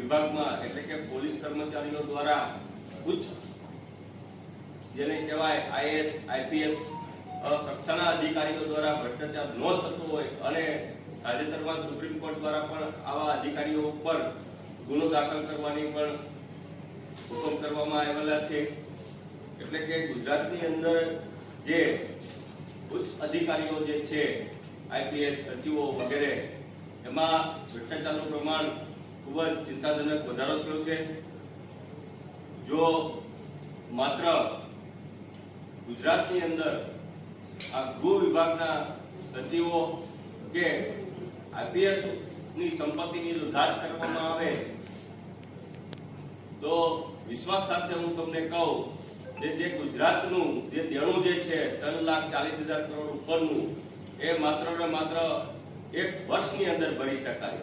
વિભાગમાં એટલે કે પોલીસ કર્મચારીઓ દ્વારા ઉચ્ચ જેને કહેવાય આઈએએસ આઈપીએસ કક્ષાના અધિકારીઓ દ્વારા ભ્રષ્ટાચાર ન થતો હોય અને તાજેતરમાં સુપ્રીમ કોર્ટ દ્વારા પણ આવા અધિકારીઓ ઉપર ગુનો દાખલ કરવાની પણ હુકમ કરવામાં આવેલા છે। એટલે કે ગુજરાતની અંદર જે ઉચ્ચ અધિકારીઓ જે છે આઈપીએસ સચિવો વગેરે એમાં ભ્રષ્ટાચારનું પ્રમાણ ખૂબ જ ચિંતાજનક વધારો થયો છે। જો માત્ર ગુજરાતની અંદર આ ગૃહ વિભાગના સચિવો કે આઈપીએસ ની સંપત્તિની જો જાંચ કરવામાં આવે તો વિશ્વાસ સાથે હું તમને કહું જે ગુજરાતનું જે દેણું જે છે 3,40,000 કરોડ ઉપરનું એ માત્ર ને માત્ર એક વર્ષની અંદર ભરી શકાય।